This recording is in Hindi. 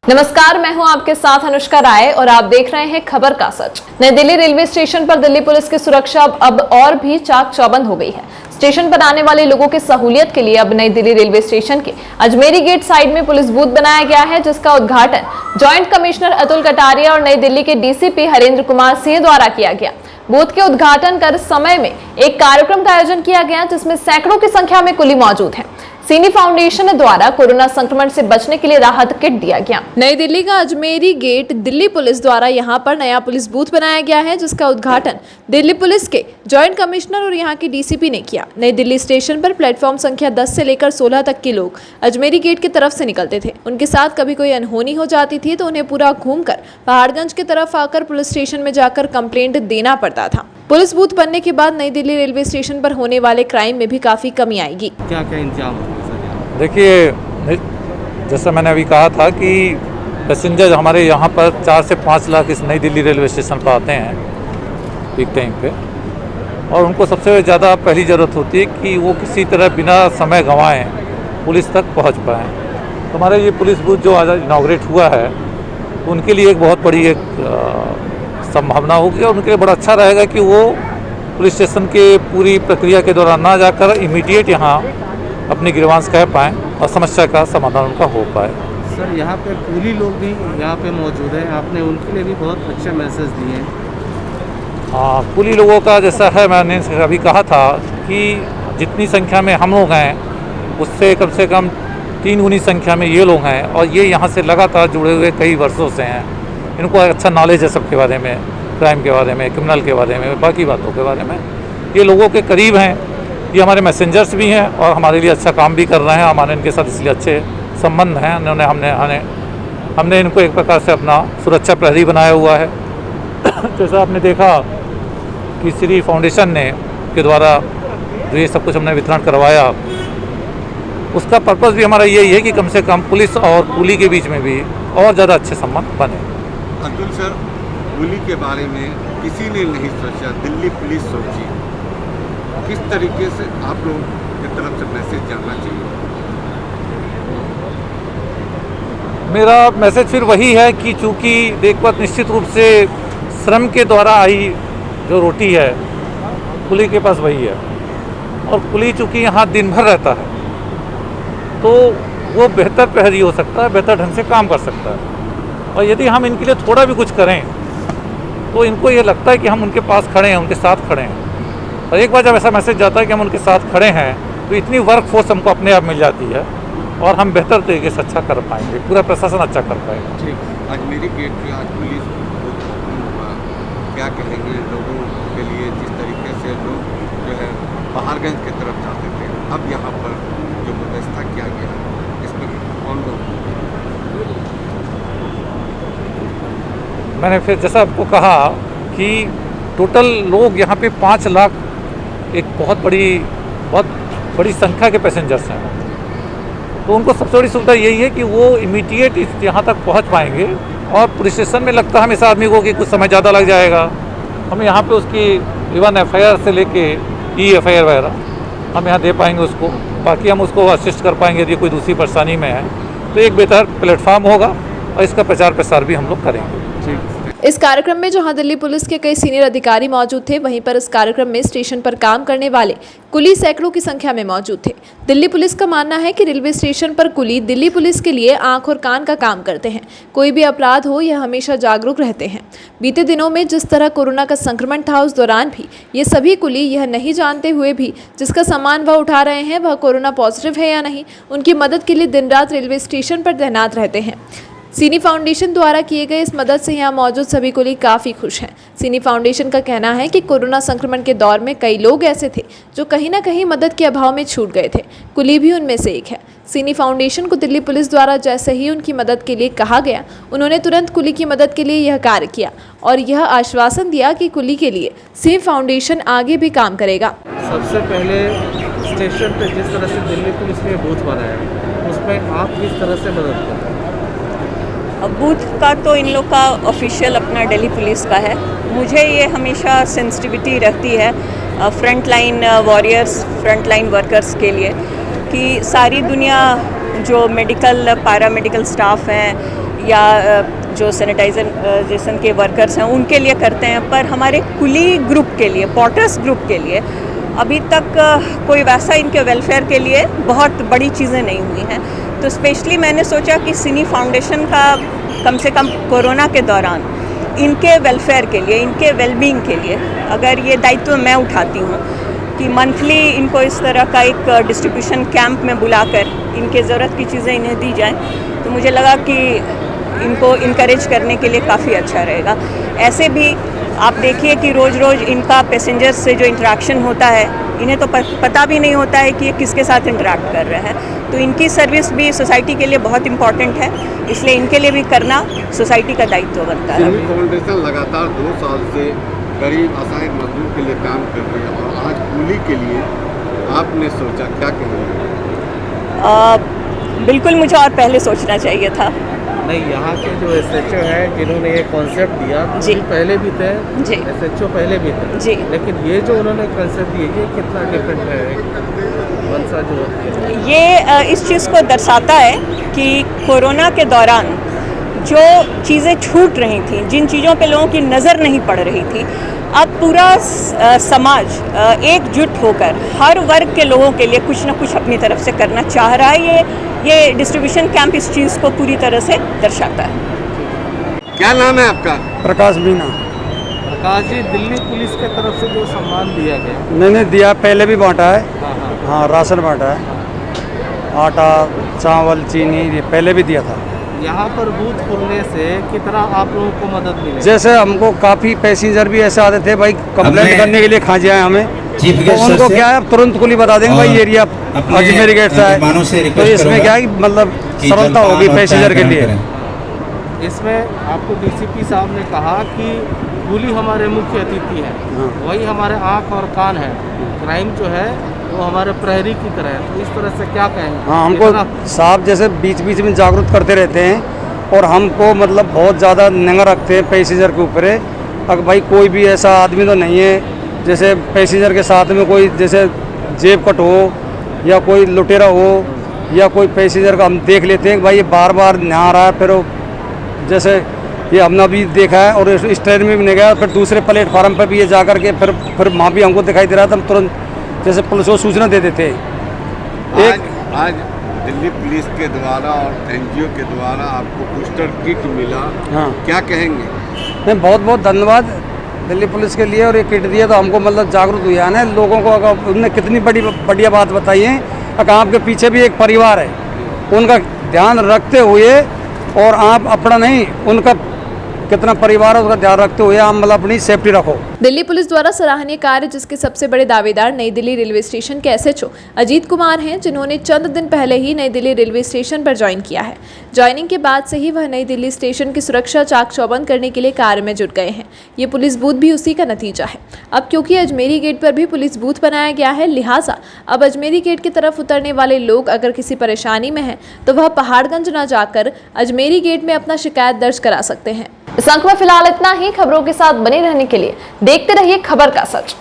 नमस्कार, मैं हूं आपके साथ अनुष्का राय और आप देख रहे हैं खबर का सच। नई दिल्ली रेलवे स्टेशन पर दिल्ली पुलिस की सुरक्षा अब और भी चाक चौबंद हो गई है। स्टेशन पर आने वाले लोगों की सहूलियत के लिए अब नई दिल्ली रेलवे स्टेशन के अजमेरी गेट साइड में पुलिस बूथ बनाया गया है, जिसका उद्घाटन जॉइंट कमिश्नर अतुल कटारिया और नई दिल्ली के डीसीपी हरेंद्र कुमार सिंह द्वारा किया गया। बूथ के उद्घाटन कर समय में एक कार्यक्रम का आयोजन किया गया, जिसमें सैकड़ों की संख्या में कुली मौजूद हैं। सीनी फाउंडेशन द्वारा कोरोना संक्रमण से बचने के लिए राहत किट दिया गया। नई दिल्ली का अजमेरी गेट दिल्ली पुलिस द्वारा यहां पर नया पुलिस बूथ बनाया गया है, जिसका उद्घाटन दिल्ली पुलिस के जॉइंट कमिश्नर और यहां के डीसीपी ने किया। नई दिल्ली स्टेशन पर प्लेटफॉर्म संख्या 10 से लेकर 16 तक के लोग अजमेरी गेट की तरफ से निकलते थे। उनके साथ कभी कोई अनहोनी हो जाती थी तो उन्हें पूरा घूमकर पहाड़गंज की तरफ आकर पुलिस स्टेशन में जाकर कंप्लेंट देना पड़ता था। पुलिस बूथ बनने के बाद नई दिल्ली रेलवे स्टेशन पर होने वाले क्राइम में भी काफी कमी आएगी। क्या क्या इंतजाम होंगे सर? देखिए, जैसा मैंने अभी कहा था कि पैसेंजर हमारे यहाँ पर 4 से 5 लाख इस नई दिल्ली रेलवे स्टेशन पर आते हैं पीक टाइम पे, और उनको सबसे ज़्यादा पहली ज़रूरत होती है कि वो किसी तरह बिना समय गंवाएं पुलिस तक पहुँच पाएँ। तो हमारा ये पुलिस बूथ जो आज इनाग्रेट हुआ है, उनके लिए एक बहुत बड़ी संभावना होगी और उनके लिए बड़ा अच्छा रहेगा कि वो पुलिस स्टेशन के पूरी प्रक्रिया के दौरान ना जाकर इमीडिएट यहाँ अपनी ग्रीवांस कह पाएँ और समस्या का समाधान उनका हो पाए। सर, यहाँ पे कुली लोग भी यहाँ पे मौजूद हैं, आपने उनके लिए भी बहुत अच्छे मैसेज दिए हैं। हाँ, कुली लोगों का जैसा है, मैंने अभी कहा था कि जितनी संख्या में हम लोग हैं उससे कम से कम 3 गुनी संख्या में ये लोग हैं, और ये यहाँ से लगातार जुड़े हुए कई वर्षों से हैं। इनको अच्छा नॉलेज है सबके बारे में, क्राइम के बारे में, क्रिमिनल के बारे में, बाकी बातों के बारे में। ये लोगों के करीब हैं, ये हमारे मैसेंजर्स भी हैं और हमारे लिए अच्छा काम भी कर रहे हैं। हमारे इनके साथ इसलिए अच्छे संबंध हैं। हमने इनको एक प्रकार से अपना सुरक्षा प्रहरी बनाया हुआ है। जैसा आपने देखा कि श्री फाउंडेशन ने के द्वारा जो ये सब कुछ हमने वितरण करवाया, उसका पर्पज़ भी हमारा यही है कि कम से कम पुलिस और कुली के बीच में भी और ज़्यादा अच्छे संबंध बने। अतुल सर, कुली के बारे में किसी ने नहीं सोचा, दिल्ली पुलिस सोची। किस तरीके से आप लोगों की तरफ से मैसेज जाना चाहिए? मेरा मैसेज फिर वही है कि चूँकि देखो निश्चित रूप से श्रम के द्वारा आई जो रोटी है कुली के पास वही है, और कुली चूँकि यहाँ दिन भर रहता है तो वो बेहतर प्रहरी हो सकता है, बेहतर ढंग से काम कर सकता है। और यदि हम इनके लिए थोड़ा भी कुछ करें तो इनको ये लगता है कि हम उनके पास खड़े हैं, उनके साथ खड़े हैं। और एक बार जब ऐसा मैसेज जाता है कि हम उनके साथ खड़े हैं तो इतनी वर्क फोर्स हमको अपने आप मिल जाती है और हम बेहतर तरीके से अच्छा कर पाएंगे, पूरा प्रशासन अच्छा कर पाएगा। ठीक, अजमेरी गेट पे आज पुलिस क्या कहेंगे लोगों के लिए, जिस तरीके से लोग जो है पहाड़गंज की तरफ जाते थे, अब यहाँ पर जो व्यवस्था किया गया इसमें कौन लोग? मैंने फिर जैसा आपको कहा कि टोटल लोग यहाँ पे 5 लाख, एक बहुत बड़ी संख्या के पैसेंजर्स हैं। तो उनको सबसे बड़ी सुविधा यही है कि वो इमीडिएट यहाँ तक पहुँच पाएंगे। और पुलिस स्टेशन में लगता है हमेशा आदमी को कि कुछ समय ज़्यादा लग जाएगा, हम यहाँ पे उसकी इवन FIR से लेके EFIR वगैरह हम यहाँ दे पाएंगे उसको। बाकी हम उसको असिस्ट कर पाएंगे यदि कोई दूसरी परेशानी में है तो एक बेहतर प्लेटफॉर्म होगा और इसका प्रचार प्रसार भी हम लोग करेंगे। इस कार्यक्रम में जहां दिल्ली पुलिस के कई सीनियर अधिकारी मौजूद थे, वहीं पर इस कार्यक्रम में स्टेशन पर काम करने वाले कुली सैकड़ों की संख्या में मौजूद थे। दिल्ली पुलिस का मानना है कि रेलवे स्टेशन पर कुली दिल्ली पुलिस के लिए आंख और कान का काम करते हैं। कोई भी अपराध हो, यह हमेशा जागरूक रहते हैं। बीते दिनों में जिस तरह कोरोना का संक्रमण था, उस दौरान भी ये सभी कुली यह नहीं जानते हुए भी जिसका सामान वह उठा रहे हैं वह कोरोना पॉजिटिव है या नहीं, उनकी मदद के लिए दिन रात रेलवे स्टेशन पर तैनात रहते हैं। सीनी फाउंडेशन द्वारा किए गए इस मदद से यहाँ मौजूद सभी कुली काफ़ी खुश हैं। सीनी फाउंडेशन का कहना है कि कोरोना संक्रमण के दौर में कई लोग ऐसे थे जो कहीं ना कहीं मदद के अभाव में छूट गए थे। कुली भी उनमें से एक है। सीनी फाउंडेशन को दिल्ली पुलिस द्वारा जैसे ही उनकी मदद के लिए कहा गया, उन्होंने तुरंत कुली की मदद के लिए यह कार्य किया और यह आश्वासन दिया कि कुली के लिए सीनी फाउंडेशन आगे भी काम करेगा। सबसे पहले स्टेशन पे जिस तरह से दिल्ली पुलिस ने बूथ बनाया, उसमें आप किस तरह से मदद करें? बूथ का तो इन लोग का ऑफिशियल अपना दिल्ली पुलिस का है। मुझे ये हमेशा सेंसिटिविटी रहती है front line warriors, front line workers के लिए, कि सारी दुनिया जो मेडिकल पैरामेडिकल स्टाफ हैं या जो सैनिटाइजेशन के वर्कर्स हैं उनके लिए करते हैं, पर हमारे कुली ग्रुप के लिए, पॉटर्स ग्रुप के लिए अभी तक कोई वैसा इनके वेलफेयर के लिए बहुत बड़ी चीज़ें नहीं हुई हैं। तो स्पेशली मैंने सोचा कि सिनी फाउंडेशन का कम से कम कोरोना के दौरान इनके वेलफेयर के लिए, इनके वेलबींग के लिए अगर ये दायित्व मैं उठाती हूँ कि मंथली इनको इस तरह का एक डिस्ट्रीब्यूशन कैंप में बुलाकर इनके ज़रूरत की चीज़ें इन्हें दी जाएं, तो मुझे लगा कि इनको इनकरेज करने के लिए काफ़ी अच्छा रहेगा। ऐसे भी आप देखिए कि रोज़ रोज़ इनका पैसेंजर्स से जो इंटरेक्शन होता है, इन्हें तो पता भी नहीं होता है कि ये किसके साथ इंटरेक्ट कर रहे हैं, तो इनकी सर्विस भी सोसाइटी के लिए बहुत इम्पॉर्टेंट है, इसलिए इनके लिए भी करना सोसाइटी का दायित्व बनता है। सिनी फाउंडेशन लगातार 2 साल से गरीब असहाय मजदूर के लिए काम कर रही है और आज कुली के लिए आपने सोचा, क्या कहेंगे? बिल्कुल मुझे और पहले सोचना चाहिए था। नहीं, यहाँ के जो SHO हैं जिन्होंने ये कॉन्सेप्ट दिया, जी। पहले भी थे जी। SHO पहले भी थे जी। लेकिन ये जो उन्होंने कॉन्सेप्ट दिया ये कितना डिफरेंट है मनसा जो होती है। ये इस चीज़ को दर्शाता है कि कोरोना के दौरान जो चीज़ें छूट रही थी, जिन चीज़ों पे लोगों की नज़र नहीं पड़ रही थी, अब पूरा समाज एकजुट होकर हर वर्ग के लोगों के लिए कुछ ना कुछ अपनी तरफ से करना चाह रहा है। ये डिस्ट्रीब्यूशन कैंप इस चीज़ को पूरी तरह से दर्शाता है। क्या नाम है आपका? प्रकाश मीना। प्रकाश जी, दिल्ली पुलिस के तरफ से जो सम्मान दिया गया, मैंने दिया, पहले भी बांटा है। हाँ हाँ, हाँ, राशन बांटा है, आटा, चावल, चीनी, ये पहले भी दिया था। यहाँ पर बूथ खुलने से कितना आप लोगों को मदद मिलेगी? जैसे हमको काफ़ी पैसेंजर भी ऐसे आते थे भाई कंप्लेंट करने के लिए खांचे आए हमें, तो उनको क्या है तुरंत कुली बता देंगे भाई एरिया अजमेरी गेट से है, तो इसमें क्या है मतलब सरलता होगी पैसेंजर के लिए। इसमें आपको DCP साहब ने कहा कि कुली हमारे मुख्य अतिथि है, वही हमारे आँख और कान है, क्राइम जो है वो हमारे प्रहरी की तरह है, तो इस तरह से क्या कहेंगे? हाँ, हमको साहब जैसे बीच बीच में जागरूक करते रहते हैं और हमको मतलब बहुत ज़्यादा निगाह रखते हैं पैसेंजर के ऊपर। अगर भाई कोई भी ऐसा आदमी तो नहीं है जैसे पैसेंजर के साथ में कोई जैसे जेब कट हो या कोई लुटेरा हो या कोई पैसेंजर का हम देख लेते हैं कि भाई ये बार बार नहा रहा है, फिर वो जैसे ये हमने भी देखा है और इस ट्रेन में भी नहीं गया, फिर दूसरे प्लेटफार्म पर भी ये जा करके फिर वहाँ भी हमको दिखाई दे रहा था, हम तुरंत जैसे पुलिस को सूचना दे देते हैं। आज दिल्ली पुलिस के द्वारा और NGO के द्वारा आपको बूस्टर किट मिला, हाँ, क्या कहेंगे? नहीं, बहुत बहुत धन्यवाद दिल्ली पुलिस के लिए, और ये किट दिया तो हमको मतलब जागरूक हुआ है लोगों को। अगर उन्होंने कितनी बढ़िया बात बताई है, अगर आपके पीछे भी एक परिवार है, उनका ध्यान रखते हुए, और आप अपना नहीं उनका कितना परिवार है उसका ध्यान रखते हुए आप मतलब अपनी सेफ्टी रखो। दिल्ली पुलिस द्वारा सराहनीय कार्य, जिसके सबसे बड़े दावेदार नई दिल्ली रेलवे स्टेशन के SHO अजीत कुमार हैं, जिन्होंने चंद दिन पहले ही नई दिल्ली रेलवे स्टेशन पर ज्वाइन किया है। ज्वाइनिंग के बाद से ही वह नई दिल्ली स्टेशन की सुरक्षा चाक चौबंद करने के लिए कार्य में जुट गए हैं। ये पुलिस बूथ भी उसी का नतीजा है। अब क्योंकि अजमेरी गेट पर भी पुलिस बूथ बनाया गया है, लिहाजा अब अजमेरी गेट की तरफ उतरने वाले लोग अगर किसी परेशानी में हैं तो वह पहाड़गंज न जाकर अजमेरी गेट में अपना शिकायत दर्ज करा सकते हैं। इस अंक में फिलहाल इतना ही। खबरों के साथ बने रहने के लिए देखते रहिए खबर का सच।